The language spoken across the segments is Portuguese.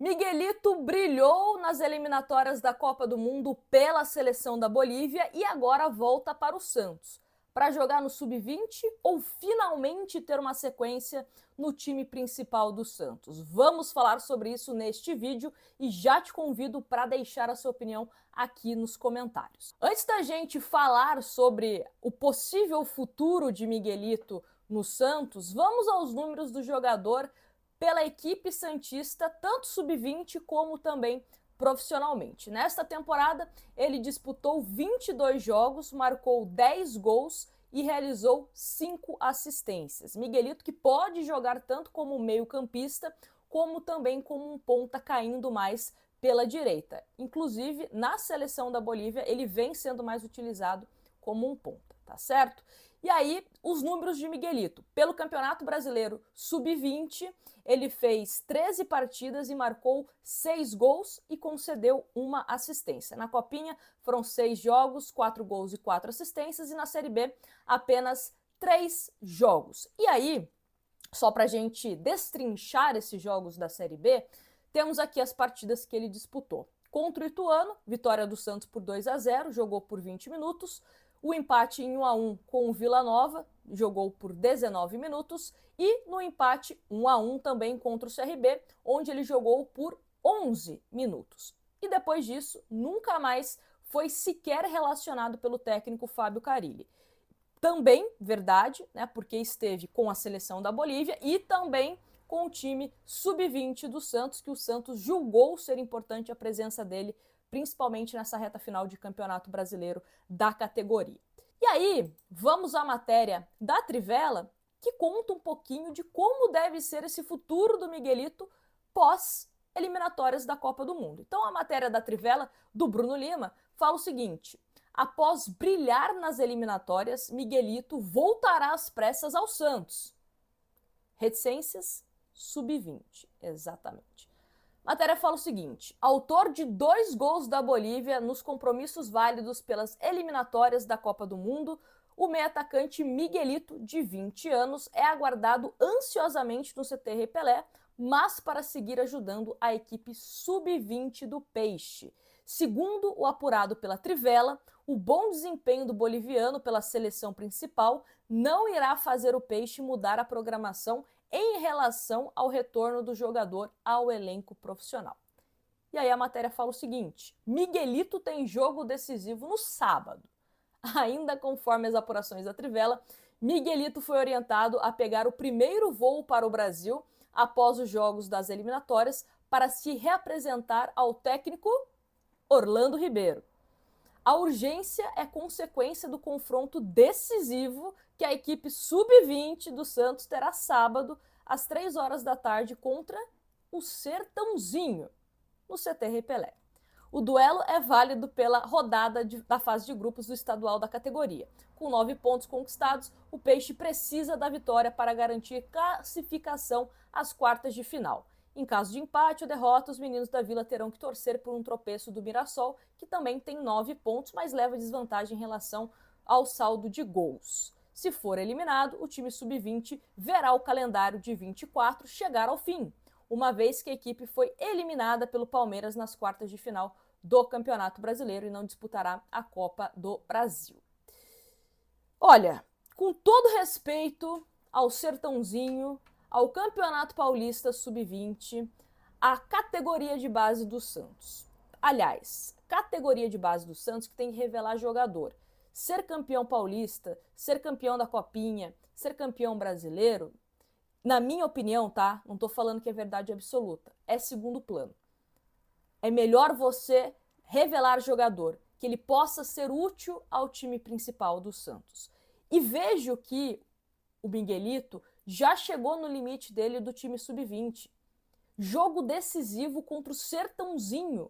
Miguelito brilhou nas eliminatórias da Copa do Mundo pela seleção da Bolívia e agora volta para o Santos, para jogar no Sub-20 ou finalmente ter uma sequência no time principal do Santos. Vamos falar sobre isso neste vídeo e já te convido para deixar a sua opinião aqui nos comentários. Antes da gente falar sobre o possível futuro de Miguelito no Santos, vamos aos números do jogador pela equipe santista, tanto sub-20 como também profissionalmente. Nesta temporada, ele disputou 22 jogos, marcou 10 gols e realizou 5 assistências. Miguelito, que pode jogar tanto como meio-campista, como também como um ponta caindo mais pela direita. Inclusive, na seleção da Bolívia, ele vem sendo mais utilizado como um ponta, tá certo? E aí, os números de Miguelito. Pelo Campeonato Brasileiro Sub-20, ele fez 13 partidas e marcou 6 gols e concedeu uma assistência. Na Copinha, foram 6 jogos, 4 gols e 4 assistências. E na Série B, apenas 3 jogos. E aí, só para a gente destrinchar esses jogos da Série B, temos aqui as partidas que ele disputou. Contra o Ituano, vitória do Santos por 2-0, jogou por 20 minutos. O empate em 1-1 com o Vila Nova, jogou por 19 minutos. E no empate 1-1 também contra o CRB, onde ele jogou por 11 minutos. E depois disso, nunca mais foi sequer relacionado pelo técnico Fábio Carille. Também, verdade, né, porque esteve com a seleção da Bolívia e também com o time sub-20 do Santos, que o Santos julgou ser importante a presença dele, principalmente nessa reta final de Campeonato Brasileiro da categoria. E aí, vamos à matéria da Trivela, que conta um pouquinho de como deve ser esse futuro do Miguelito pós-eliminatórias da Copa do Mundo. Então, a matéria da Trivela, do Bruno Lima, fala o seguinte: após brilhar nas eliminatórias, Miguelito voltará às pressas ao Santos. Reticências, sub-20, exatamente. A matéria fala o seguinte: autor de 2 gols da Bolívia nos compromissos válidos pelas eliminatórias da Copa do Mundo, o meio-atacante Miguelito, de 20 anos, é aguardado ansiosamente no CT Pelé, mas para seguir ajudando a equipe sub-20 do Peixe. Segundo o apurado pela Trivela, o bom desempenho do boliviano pela seleção principal não irá fazer o Peixe mudar a programação em relação ao retorno do jogador ao elenco profissional. E aí a matéria fala o seguinte: Miguelito tem jogo decisivo no sábado. Ainda conforme as apurações da Trivela, Miguelito foi orientado a pegar o primeiro voo para o Brasil após os jogos das eliminatórias para se reapresentar ao técnico Orlando Ribeiro. A urgência é consequência do confronto decisivo que a equipe sub-20 do Santos terá sábado, às 3 horas da tarde, contra o Sertãozinho, no CT Pelé. O duelo é válido pela rodada da fase de grupos do estadual da categoria. Com 9 pontos conquistados, o Peixe precisa da vitória para garantir classificação às quartas de final. Em caso de empate ou derrota, os meninos da Vila terão que torcer por um tropeço do Mirassol, que também tem 9 pontos, mas leva desvantagem em relação ao saldo de gols. Se for eliminado, o time sub-20 verá o calendário de 24 chegar ao fim, uma vez que a equipe foi eliminada pelo Palmeiras nas quartas de final do Campeonato Brasileiro e não disputará a Copa do Brasil. Olha, com todo respeito ao Sertãozinho, ao Campeonato Paulista Sub-20, à categoria de base do Santos. Aliás, categoria de base do Santos que tem que revelar jogador. Ser campeão paulista, ser campeão da Copinha, ser campeão brasileiro, na minha opinião, tá? Não tô falando que é verdade absoluta, é segundo plano. É melhor você revelar jogador, que ele possa ser útil ao time principal do Santos. E vejo que o Miguelito já chegou no limite dele do time sub-20. Jogo decisivo contra o Sertãozinho.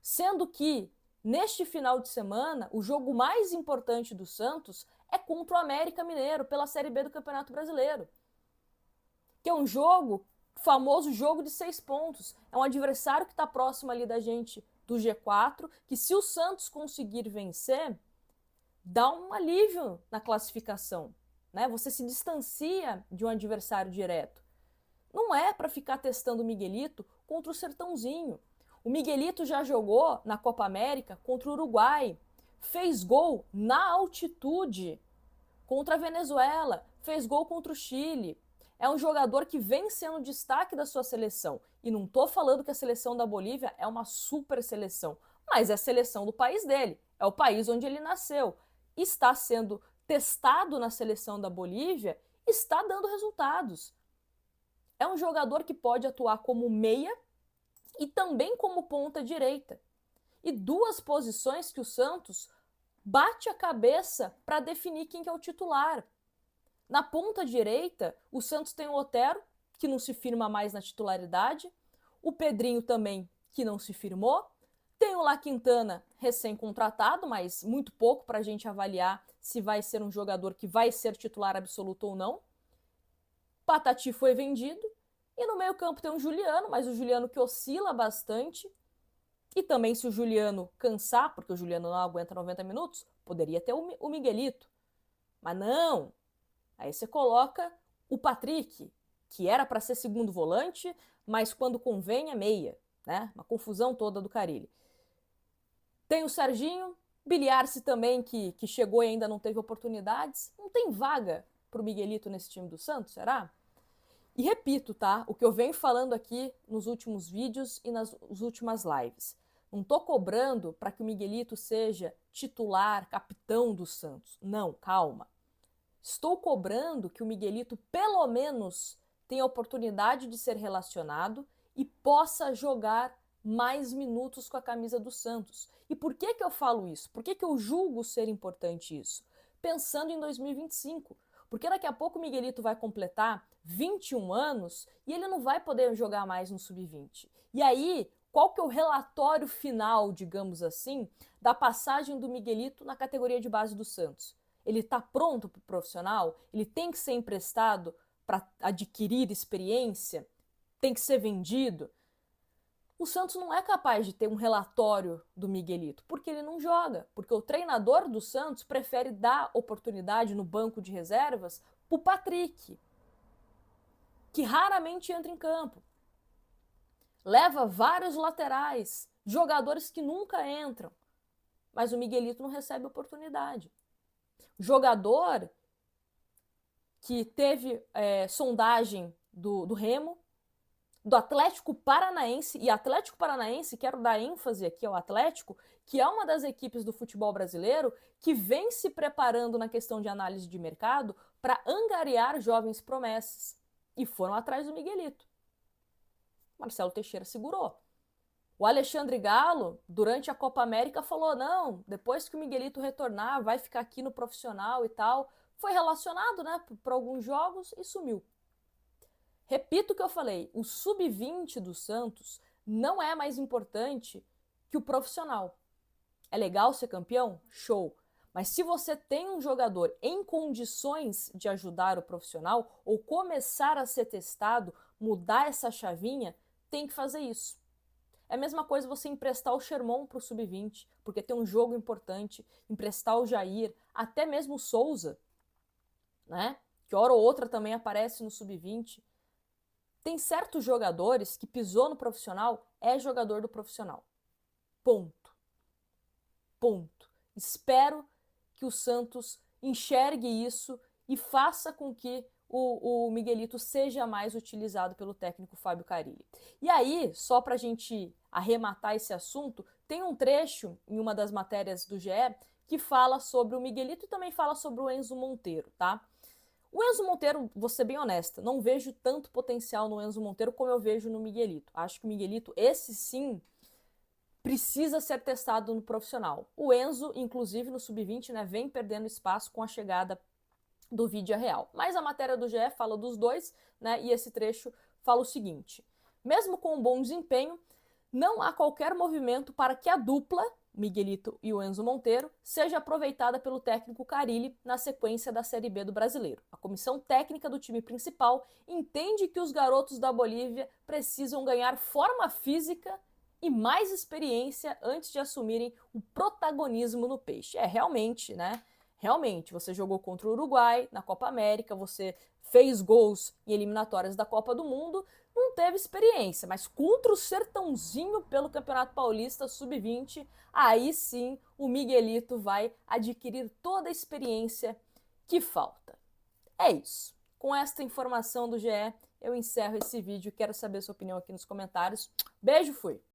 Sendo que, neste final de semana, o jogo mais importante do Santos é contra o América Mineiro, pela Série B do Campeonato Brasileiro. Que é um jogo, famoso jogo de 6 pontos. É um adversário que está próximo ali da gente do G4, que se o Santos conseguir vencer, dá um alívio na classificação. Né? Você se distancia de um adversário direto. Não é para ficar testando o Miguelito contra o Sertãozinho. O Miguelito já jogou na Copa América contra o Uruguai. Fez gol na altitude contra a Venezuela. Fez gol contra o Chile. É um jogador que vem sendo destaque da sua seleção. E não estou falando que a seleção da Bolívia é uma super seleção, mas é a seleção do país dele. É o país onde ele nasceu. Está sendo testado na seleção da Bolívia, está dando resultados. É um jogador que pode atuar como meia e também como ponta direita. E duas posições que o Santos bate a cabeça para definir quem que é o titular. Na ponta direita, o Santos tem o Otero, que não se firma mais na titularidade, o Pedrinho também, que não se firmou, tem o La Quintana, recém-contratado, mas muito pouco para a gente avaliar se vai ser um jogador que vai ser titular absoluto ou não. Patati foi vendido, e no meio-campo tem o Juliano, mas o Juliano que oscila bastante. E também, se o Juliano cansar, porque o Juliano não aguenta 90 minutos, poderia ter o Miguelito. Mas não! Aí você coloca o Patrick, que era para ser segundo volante, mas quando convém é meia, né? Uma confusão toda do Carille. Tem o Serginho, Biliarce também, que chegou e ainda não teve oportunidades. Não tem vaga pro Miguelito nesse time do Santos, será? E repito, tá? O que eu venho falando aqui nos últimos vídeos e nas últimas lives. Não tô cobrando para que o Miguelito seja titular, capitão do Santos. Não, calma. Estou cobrando que o Miguelito, pelo menos, tenha a oportunidade de ser relacionado e possa jogar mais minutos com a camisa do Santos. E por que eu falo isso? Por que eu julgo ser importante isso? Pensando em 2025. Porque daqui a pouco o Miguelito vai completar 21 anos e ele não vai poder jogar mais no Sub-20. E aí, qual que é o relatório final, digamos assim, da passagem do Miguelito na categoria de base do Santos? Ele está pronto para o profissional? Ele tem que ser emprestado para adquirir experiência? Tem que ser vendido? O Santos não é capaz de ter um relatório do Miguelito, porque ele não joga, porque o treinador do Santos prefere dar oportunidade no banco de reservas para o Patrick, que raramente entra em campo. Leva vários laterais, jogadores que nunca entram, mas o Miguelito não recebe oportunidade. Jogador que teve sondagem do Remo, do Atlético Paranaense, e Atlético Paranaense, quero dar ênfase aqui ao Atlético, que é uma das equipes do futebol brasileiro que vem se preparando na questão de análise de mercado para angariar jovens promessas. E foram atrás do Miguelito. Marcelo Teixeira segurou. O Alexandre Galo, durante a Copa América, falou, não, depois que o Miguelito retornar, vai ficar aqui no profissional e tal. Foi relacionado, né, para alguns jogos e sumiu. Repito o que eu falei, o sub-20 do Santos não é mais importante que o profissional. É legal ser campeão? Show! Mas se você tem um jogador em condições de ajudar o profissional ou começar a ser testado, mudar essa chavinha, tem que fazer isso. É a mesma coisa você emprestar o Sherman para o sub-20, porque tem um jogo importante, emprestar o Jair, até mesmo o Souza, né? Que hora ou outra também aparece no sub-20. Tem certos jogadores que pisou no profissional, é jogador do profissional. Ponto. Ponto. Espero que o Santos enxergue isso e faça com que o Miguelito seja mais utilizado pelo técnico Fábio Carille. E aí, só para a gente arrematar esse assunto, tem um trecho em uma das matérias do GE que fala sobre o Miguelito e também fala sobre o Enzo Monteiro, tá? O Enzo Monteiro, vou ser bem honesta, não vejo tanto potencial no Enzo Monteiro como eu vejo no Miguelito. Acho que o Miguelito, esse sim, precisa ser testado no profissional. O Enzo, inclusive no sub-20, né, vem perdendo espaço com a chegada do Vídea Real. Mas a matéria do GE fala dos dois, né, e esse trecho fala o seguinte: mesmo com um bom desempenho, não há qualquer movimento para que a dupla, Miguelito e o Enzo Monteiro, seja aproveitada pelo técnico Carille na sequência da Série B do Brasileiro. A comissão técnica do time principal entende que os garotos da Bolívia precisam ganhar forma física e mais experiência antes de assumirem o protagonismo no Peixe. Realmente, né? Realmente, você jogou contra o Uruguai na Copa América, você fez gols em eliminatórias da Copa do Mundo, não teve experiência, mas contra o Sertãozinho pelo Campeonato Paulista Sub-20, aí sim o Miguelito vai adquirir toda a experiência que falta. É isso. Com esta informação do GE, eu encerro esse vídeo. Quero saber sua opinião aqui nos comentários. Beijo, fui!